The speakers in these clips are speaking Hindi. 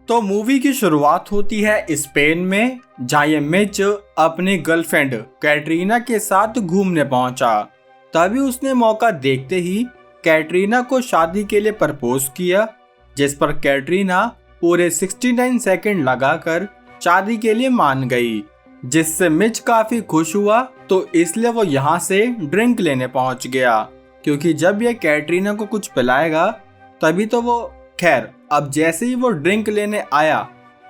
तो मूवी की शुरुआत होती है स्पेन में, जहाँ ये मिच अपनी गर्लफ्रेंड कैटरीना के साथ घूमने पहुंचा। तभी उसने मौका देखते ही कैटरीना को शादी के लिए प्रपोज किया, जिस पर कैटरीना पूरे 69 सेकंड लगाकर शादी के लिए मान गई, जिससे मिच काफी खुश हुआ। तो इसलिए वो यहाँ से ड्रिंक लेने पहुंच गया, क्योंकि जब ये कैटरीना को कुछ पिलाएगा तभी तो वो। खैर, अब जैसे ही वो ड्रिंक लेने आया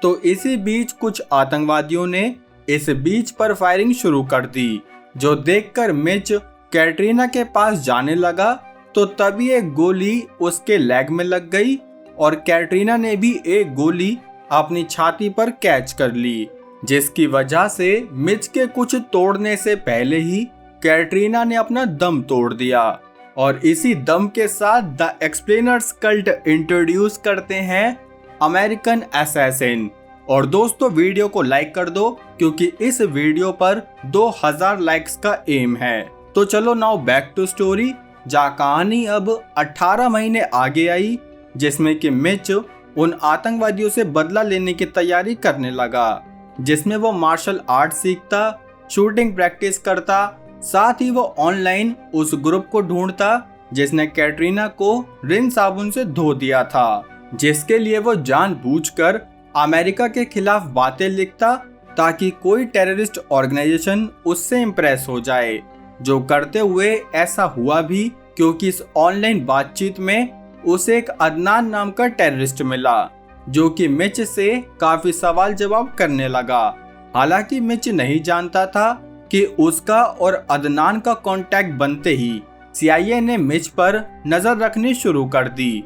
तो इसी बीच कुछ आतंकवादियों ने इस बीच पर फायरिंग शुरू कर दी, जो देखकर मिच कैटरीना के पास जाने लगा। तो तभी एक गोली उसके लेग में लग गई और कैटरीना ने भी एक गोली अपनी छाती पर कैच कर ली, जिसकी वजह से मिच के कुछ तोड़ने से पहले ही कैटरीना ने अपना दम तोड़ दिया। और इसी दम के साथ द एक्सप्लेनर्स कल्ट इंट्रोड्यूस करते हैं अमेरिकन असैसिन। और दोस्तों, वीडियो को लाइक कर दो, क्योंकि इस वीडियो पर 2000 लाइक्स का एम है। तो चलो नाउ बैक टू स्टोरी, जहाँ कहानी अब 18 महीने आगे आई, जिसमें कि मिच उन आतंकवादियों से बदला लेने की तैयारी करने लगा, जिसमें वो मार्शल आर्ट सीखता, शूटिंग प्रैक्टिस करता, साथ ही वो ऑनलाइन उस ग्रुप को ढूंढता जिसने कैटरीना को रिन साबुन से धो दिया था, जिसके लिए वो जानबूझकर अमेरिका के खिलाफ बातें लिखता ताकि कोई टेररिस्ट ऑर्गेनाइजेशन उससे इम्प्रेस हो जाए। जो करते हुए ऐसा हुआ भी, क्योंकि इस ऑनलाइन बातचीत में उसे एक अदनान नाम का टेररिस्ट मिला, जो कि मिच से काफी सवाल जवाब करने लगा। हालांकि मिच नहीं जानता था कि उसका और अदनान का कांटेक्ट बनते ही CIA ने मिच पर नजर रखनी शुरू कर दी,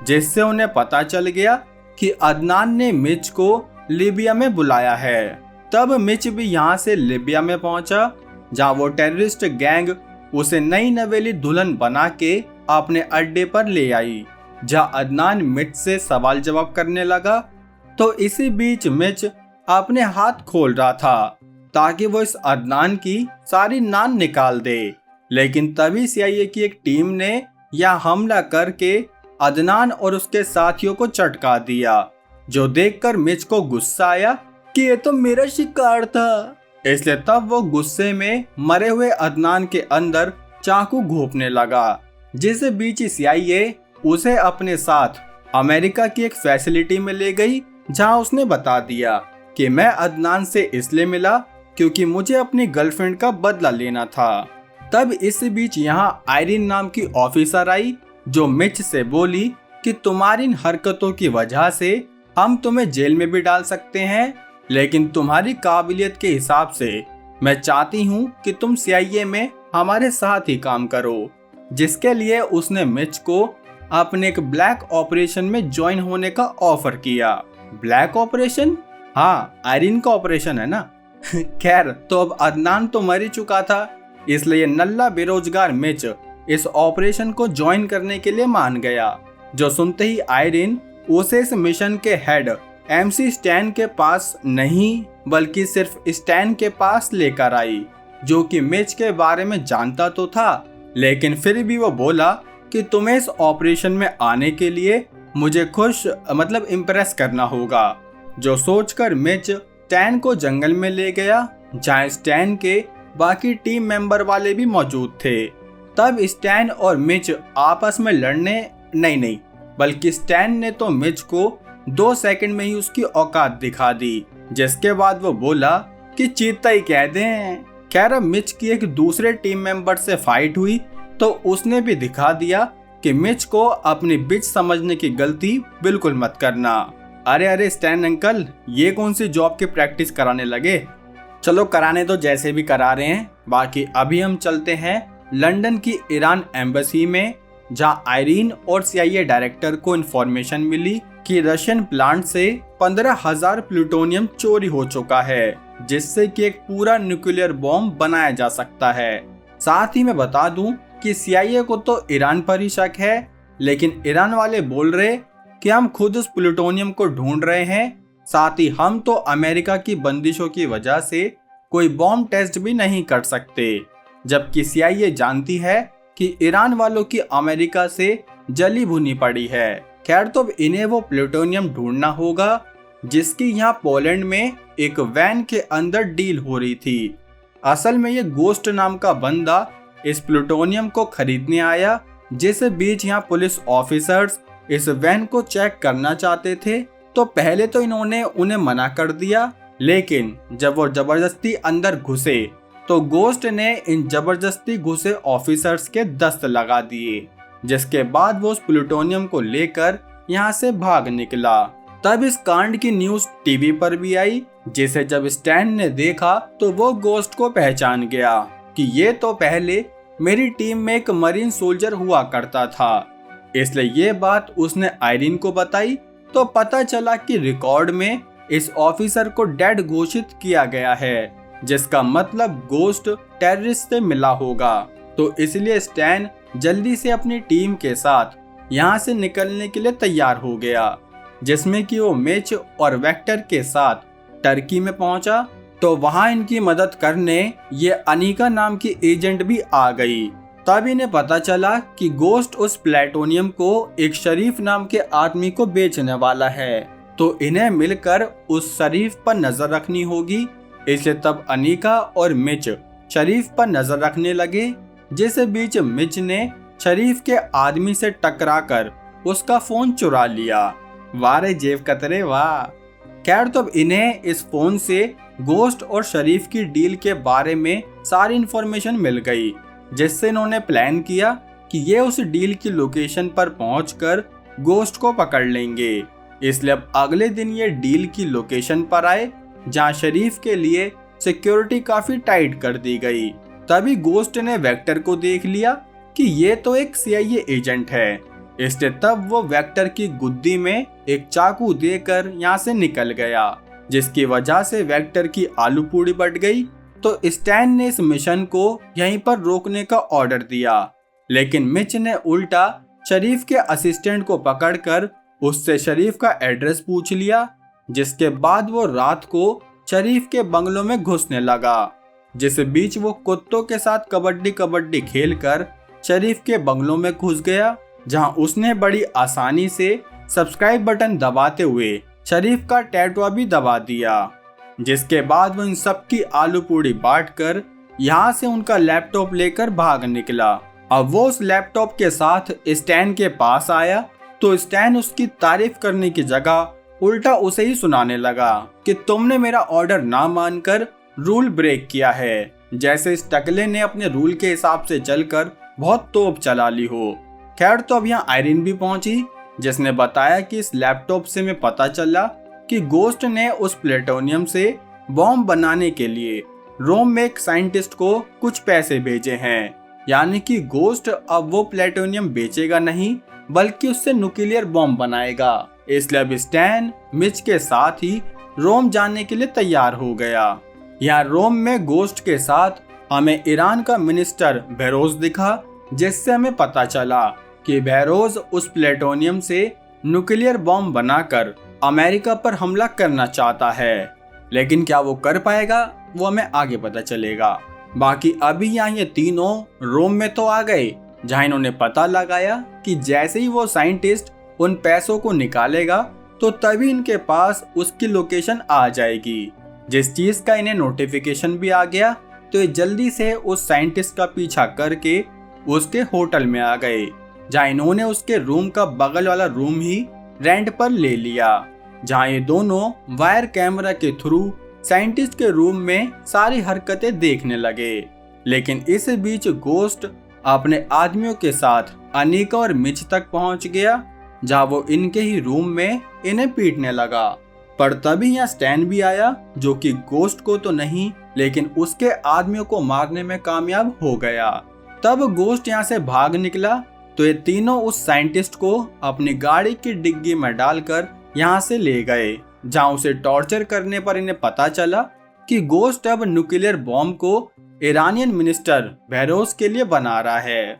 जिससे उन्हें पता चल गया कि अदनान ने मिच को लीबिया में बुलाया है। तब मिच भी यहाँ से लीबिया में पहुंचा, जहाँ वो टेररिस्ट गैंग उसे नई नवेली दुल्हन बना के अपने अड्डे पर ले आई, जहाँ अदनान मिच से सवाल जवाब करने लगा। तो इसी बीच मिच अपने हाथ खोल रहा था ताकि वो इस अदनान की सारी नान निकाल दे, लेकिन तभी CIA की एक टीम ने यहाँ हमला करके अदनान और उसके साथियों को चटका दिया, जो देखकर मिच को गुस्सा आया कि ये तो मेरा शिकार था। इसलिए तब वो गुस्से में मरे हुए अदनान के अंदर चाकू घोंपने लगा, जिस बीच CIA उसे अपने साथ अमेरिका की एक फैसिलिटी में ले गई, जहाँ उसने बता दिया कि मैं अदनान से इसलिए मिला क्योंकि मुझे अपनी गर्लफ्रेंड का बदला लेना था। तब इस बीच यहाँ आयरिन नाम की ऑफिसर आई, जो मिच से बोली कि तुम्हारी इन हरकतों की वजह से हम तुम्हें जेल में भी डाल सकते हैं, लेकिन तुम्हारी काबिलियत के हिसाब से मैं चाहती हूँ कि तुम CIA में हमारे साथ ही काम करो। जिसके लिए उसने मिच को अपने एक ब्लैक ऑपरेशन में ज्वाइन होने का ऑफर किया। Black operation? हाँ, आयरिन का ऑपरेशन है ना। खैर, तो अब अदनान तो मर ही चुका था, इसलिए नल्ला बेरोजगार मिच इस ऑपरेशन को ज्वाइन करने के लिए मान गया। जो सुनते ही आयरिन उसे इस मिशन के हेड MC स्टैन के पास नहीं, बल्कि सिर्फ स्टैन के पास लेकर आई, जो कि मिच के बारे में जानता तो था, लेकिन फिर भी वो बोला कि तुम्हें इस ऑपरेशन में आने के लिए मुझे इम्प्रेस करना होगा। जो सोचकर मिच स्टैन को जंगल में ले गया, जहाँ स्टैन के बाकी टीम मेंबर वाले भी मौजूद थे। तब स्टैन और मिच आपस में लड़ने नहीं बल्कि स्टैन ने तो मिच को 2 सेकंड में ही उसकी औकात दिखा दी, जिसके बाद वो बोला कि चीता ही कह दें। खैर, अब मिच की एक दूसरे टीम मेंबर से फाइट हुई तो उसने भी दिखा दिया कि मिच को अपनी बिच समझने की गलती बिल्कुल मत करना। अरे स्टैन अंकल, ये कौन सी जॉब की प्रैक्टिस कराने लगे? चलो कराने तो जैसे भी करा रहे हैं। बाकी अभी हम चलते हैं लंदन की ईरान एम्बेसी में, जहां आयरीन और CIA डायरेक्टर को इन्फॉर्मेशन मिली कि रशियन प्लांट से 15,000 प्लूटोनियम चोरी हो चुका है, जिससे कि एक पूरा न्यूक्लियर बॉम्ब बनाया जा सकता है। साथ ही मैं बता दूं कि CIA को तो ईरान पर ही शक है, लेकिन ईरान वाले बोल रहे कि हम खुद उस प्लूटोनियम को ढूंढ रहे हैं, साथ ही हम तो अमेरिका की बंदिशों की वजह से कोई बॉम्ब टेस्ट भी नहीं कर सकते, जबकि CIA जानती है कि ईरान वालों की अमेरिका से जली भुनी पड़ी है। खैर, तो इन्हें वो प्लूटोनियम ढूंढना होगा, जिसकी यहाँ पोलैंड में एक वैन के अंदर डील हो रही थी। असल में ये गोस्ट नाम का बंदा इस प्लूटोनियम को खरीदने आया, जिस बीच यहाँ पुलिस ऑफिसर्स इस वैन को चेक करना चाहते थे। तो पहले तो इन्होंने उन्हें मना कर दिया, लेकिन जब वो जबरदस्ती अंदर घुसे तो गोस्ट ने इन जबरदस्ती घुसे ऑफिसर्स के दस्त लगा दिए, जिसके बाद वो उस प्लूटोनियम को लेकर यहाँ से भाग निकला। तब इस कांड की न्यूज टीवी पर भी आई, जिसे जब स्टैन ने देखा तो वो गोस्ट को पहचान गया कि ये तो पहले मेरी टीम में एक मरीन सोल्जर हुआ करता था। इसलिए ये बात उसने आयरीन को बताई तो पता चला कि रिकॉर्ड में इस ऑफिसर को डेड घोषित किया गया है, जिसका मतलब गोस्ट टेररिस्ट से मिला होगा। तो इसलिए स्टैन जल्दी से अपनी टीम के साथ यहाँ से निकलने के लिए तैयार हो गया, जिसमें कि वो मिच और वेक्टर के साथ टर्की में पहुंचा। तो वहां इनकी मदद करने ये अनिका नाम की एजेंट भी आ गई। तब इन्हें पता चला कि गोस्ट उस प्लूटोनियम को एक शरीफ नाम के आदमी को बेचने वाला है, तो इन्हें मिलकर उस शरीफ पर नजर रखनी होगी। इसलिए तब अनिका और मिच शरीफ पर नजर रखने लगे, जिस बीच मिच ने शरीफ के आदमी से टकराकर उसका फोन चुरा लिया। वारे जेब कतरे वाह। खैर तब इन्हें इस फोन से गोस्ट और शरीफ की डील के बारे में सारी इंफॉर्मेशन मिल गई, जिससे इन्होंने प्लान किया कि ये उस डील की लोकेशन पर पहुंचकर गोस्ट को पकड़ लेंगे। इसलिए अब अगले दिन ये डील की लोकेशन पर आए, जहां शरीफ के लिए सिक्योरिटी काफी टाइट कर दी गई। तभी गोस्ट ने वेक्टर को देख लिया कि ये तो एक CIA एजेंट है। इसलिए तब वो वेक्टर की गुद्दी में एक चाकू देकर यहाँ से निकल गया, जिसकी वजह से वेक्टर की आलू पूड़ी बट गई। तो स्टैन ने इस मिशन को यहीं पर रोकने का ऑर्डर दिया, लेकिन मिच ने उल्टा शरीफ के असिस्टेंट को पकड़कर उससे शरीफ का एड्रेस पूछ लिया, जिसके बाद वो रात को शरीफ के बंगलों में घुसने लगा। जिस बीच वो कुत्तों के साथ कबड्डी खेलकर शरीफ के बंगलों में घुस गया, जहां उसने बड़ी आसानी से सब्सक्राइब बटन दबाते हुए शरीफ का टैटू भी दबा दिया। जिसके बाद वो इन सब की आलू पूड़ी बांटकर यहाँ से उनका लैपटॉप लेकर भाग निकला। अब वो उस लैपटॉप के साथ स्टैन के पास आया, तो स्टैन उसकी तारीफ करने की जगह उल्टा उसे ही सुनाने लगा कि तुमने मेरा ऑर्डर ना मानकर रूल ब्रेक किया है, जैसे इस टकले ने अपने रूल के हिसाब से चलकर बहुत तोप चला ली हो। खैर तो अब यहाँ आयरीन भी पहुंची, जिसने बताया कि इस लैपटॉप से मैं पता चला कि गोस्ट ने उस प्लूटोनियम से बॉम्ब बनाने के लिए रोम में एक साइंटिस्ट को कुछ पैसे भेजे हैं। यानी कि गोस्ट अब वो प्लूटोनियम बेचेगा नहीं, बल्कि उससे न्यूक्लियर बॉम्ब बनाएगा। इसलिए अब स्टैन मिच के साथ ही रोम जाने के लिए तैयार हो गया। यहाँ रोम में गोस्ट के साथ हमें ईरान का मिनिस्टर बेरोज दिखा, जिससे हमें पता चला कि बेरोज उस प्लूटोनियम से न्यूक्लियर बॉम्ब बनाकर अमेरिका पर हमला करना चाहता है। लेकिन क्या वो कर पाएगा, वो हमें आगे पता चलेगा। बाकी अभी यहाँ ये तीनों रोम में तो आ गए, जहाँ इन्होंने पता लगाया कि जैसे ही वो साइंटिस्ट उन पैसों को निकालेगा तो तभी इनके पास उसकी लोकेशन आ जाएगी। जिस चीज का इन्हें नोटिफिकेशन भी आ गया, तो ये जल्दी से उस साइंटिस्ट का पीछा करके उसके होटल में आ गए, जहाँ इन्होंने उसके रूम का बगल वाला रूम ही रेंट पर ले लिया, जहाँ ये दोनों वायर कैमरा के थ्रू साइंटिस्ट के रूम में सारी हरकतें देखने लगे। लेकिन इस बीच गोस्ट अपने आदमियों के साथ अनिका और मिच तक पहुंच गया, जहाँ वो इनके ही रूम में इन्हें पीटने लगा। पर तभी यहाँ स्टैन भी आया, जो कि गोस्ट को तो नहीं लेकिन उसके आदमियों को मारने में कामयाब हो गया। तब गोस्ट यहाँ से भाग निकला, तो ये तीनों उस साइंटिस्ट को अपनी गाड़ी की डिग्गी में डालकर यहाँ से ले गए, जहाँ उसे टॉर्चर करने पर इन्हें पता चला कि गोस्ट अब न्यूक्लियर बॉम्ब को ईरानियन मिनिस्टर बेरोज के लिए बना रहा है।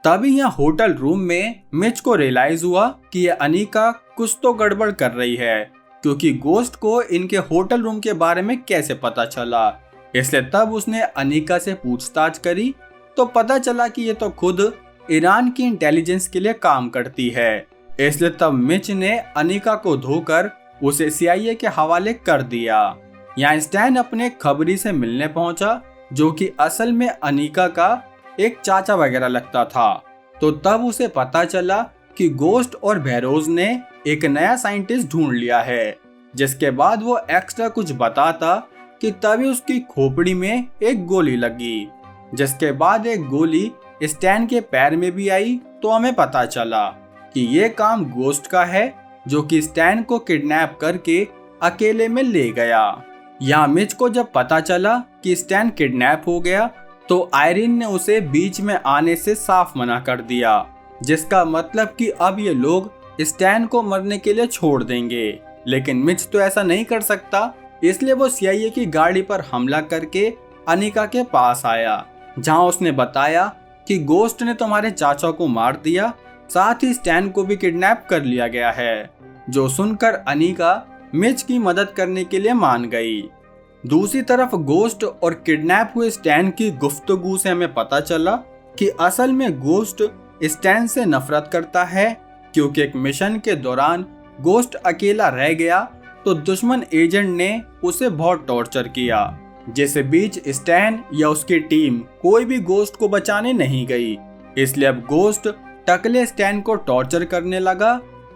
तभी यहाँ होटल रूम में मिच को रियलाइज हुआ कि ये अनिका कुछ तो गड़बड़ कर रही है, क्योंकि गोस्ट को इनके होटल रूम के बारे में कैसे पता चला। इसलिए तब उसने अनिका से पूछताछ करी, तो पता चला कि ये तो खुद ईरान की इंटेलिजेंस के लिए काम करती है। इसलिए तब मिच ने अनिका को धोकर उसे CIA के हवाले कर दिया। यहाँ स्टैन अपने खबरी से मिलने पहुंचा, जो कि असल में अनीका का एक चाचा वगैरह लगता था। तो तब उसे पता चला कि गोस्ट और बहरोज ने एक नया साइंटिस्ट ढूंढ लिया है। जिसके बाद वो एक्स्ट्रा कुछ बताता कि तभी उसकी खोपड़ी में एक गोली लगी, जिसके बाद एक गोली स्टैन के पैर में भी आई। तो हमें पता चला कि ये काम गोस्ट का है, जो कि स्टैन को किडनैप करके अकेले में ले गया। यहाँ मिच को जब पता चला कि स्टैन किडनैप हो गया, तो आयरिन ने उसे बीच में आने से साफ मना कर दिया, जिसका मतलब कि अब ये लोग स्टैन को मरने के लिए छोड़ देंगे। लेकिन मिच तो ऐसा नहीं कर सकता, इसलिए वो CIA की गाड़ी पर हमला करके अनीका के पास आया, जहां उसने बताया कि गोस्ट ने तुम्हारे चाचा को मार दिया, साथ ही स्टैन को भी किडनैप कर लिया गया है। जो सुनकर अनीका मिच की मदद करने के लिए मान गई। दूसरी तरफ गोस्ट और किडनैप हुए स्टैन की गुफ्तगू से हमें पता चला कि असल में गोस्ट स्टैन से नफरत करता है, क्योंकि एक मिशन के दौरान गोस्ट अकेला रह गया तो दुश्मन एजेंट ने उसे बहुत टॉर्चर किया, जिससे बीच स्टैन या उसकी टीम कोई भी गोस्ट को बचाने नहीं गई। इसलिए अब गोस्ट टकले स्टैन को टॉर्चर करने लगा।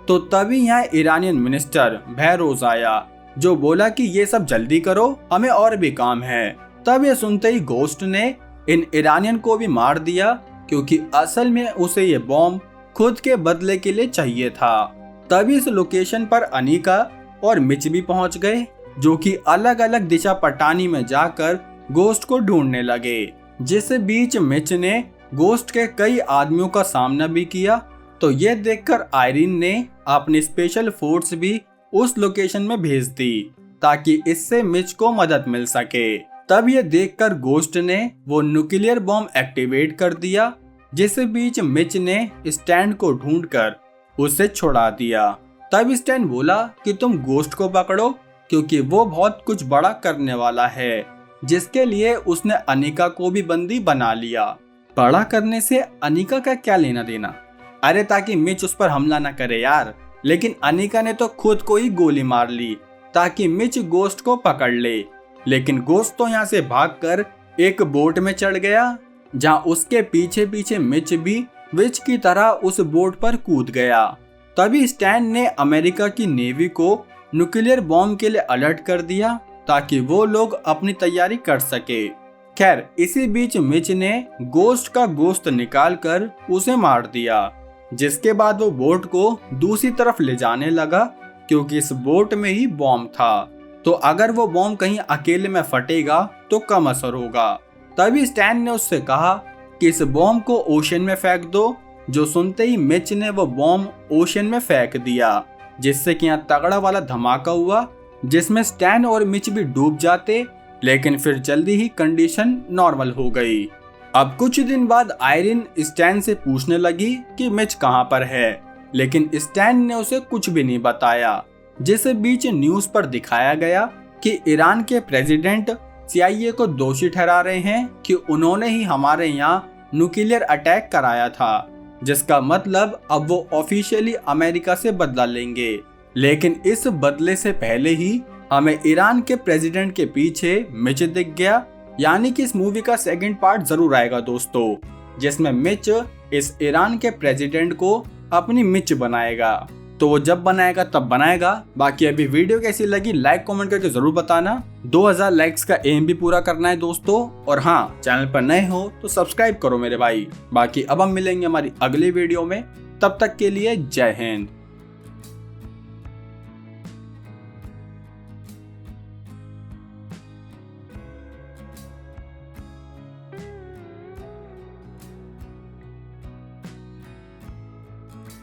तो तभी यहाँ ईरानियन मिनिस्टर बहरोज आया, जो बोला कि ये सब जल्दी करो, हमें और भी काम है। तब ये सुनते ही गोस्ट ने इन ईरानियन को भी मार दिया, क्योंकि असल में उसे ये बॉम्ब खुद के बदले के लिए चाहिए था। तभी इस लोकेशन पर अनीका और मिच भी पहुंच गए, जो कि अलग अलग दिशा पटानी में जाकर गोस्ट को ढूंढने लगे। जिस बीच मिच ने गोस्ट के कई आदमियों का सामना भी किया। तो ये देखकर आयरिन ने अपनी स्पेशल फोर्स भी उस लोकेशन में भेज दी, ताकि इससे मिच को मदद मिल सके। तब ये देखकर गोस्ट ने वो न्यूक्लियर बॉम्ब एक्टिवेट कर दिया, जिस बीच मिच ने स्टैन को ढूंढकर उसे छुड़ा दिया। तब स्टैन बोला कि तुम गोस्ट को पकड़ो, क्योंकि वो बहुत कुछ बड़ा करने वाला है, जिसके लिए उसने अनीका को भी बंदी बना लिया। बड़ा करने से अनीका का क्या लेना देना? अरे ताकि मिच उस पर हमला न करे यार। लेकिन अनीका ने तो खुद को ही गोली मार ली, ताकि मिच गोस्ट को पकड़ ले। लेकिन गोस्ट तो यहाँ से भागकर एक बोट में चढ़ गया, जहाँ उसके पीछे पीछे मिच भी विच की तरह उस बोट पर कूद गया। तभी स्टैन ने अमेरिका की नेवी को न्यूक्लियर बॉम्ब के लिए अलर्ट कर दिया, ताकि वो लोग अपनी तैयारी कर सके। खैर इसी बीच मिच ने गोस्ट का गोश्त निकालकर उसे मार दिया, जिसके बाद वो बोट को दूसरी तरफ ले जाने लगा, क्योंकि इस बोट में ही बॉम्ब था। तो अगर वो बॉम्ब कहीं अकेले में फटेगा तो कम असर होगा। तभी स्टैन ने उससे कहा कि इस बॉम्ब को ओशन में फेंक दो। जो सुनते ही मिच ने वो बॉम्ब ओशन में फेंक दिया, जिससे कि यहाँ तगड़ा वाला धमाका हुआ, जिसमें स्टैन और मिच भी डूब जाते। लेकिन फिर जल्दी ही कंडीशन नॉर्मल हो गई। अब कुछ दिन बाद आयरिन स्टैन से पूछने लगी कि मिच कहाँ पर है, लेकिन स्टैन ने उसे कुछ भी नहीं बताया। जिस बीच न्यूज पर दिखाया गया कि ईरान के प्रेसिडेंट CIA को दोषी ठहरा रहे हैं कि उन्होंने ही हमारे यहाँ न्यूक्लियर अटैक कराया था, जिसका मतलब अब वो ऑफिशियली अमेरिका से बदला लेंगे। लेकिन इस बदले से पहले ही हमें ईरान के प्रेसिडेंट के पीछे मिच दिख गया। यानी कि इस मूवी का सेकंड पार्ट जरूर आएगा दोस्तों, जिसमें मिच इस ईरान के प्रेसिडेंट को अपनी मिच बनाएगा। तो वो जब बनाएगा तब बनाएगा। बाकी अभी वीडियो कैसी लगी लाइक कमेंट करके जरूर बताना। 2000 लाइक्स का एम भी पूरा करना है दोस्तों। और हाँ, चैनल पर नए हो तो सब्सक्राइब करो मेरे भाई। बाकी अब हम मिलेंगे हमारी अगली वीडियो में, तब तक के लिए जय हिंद।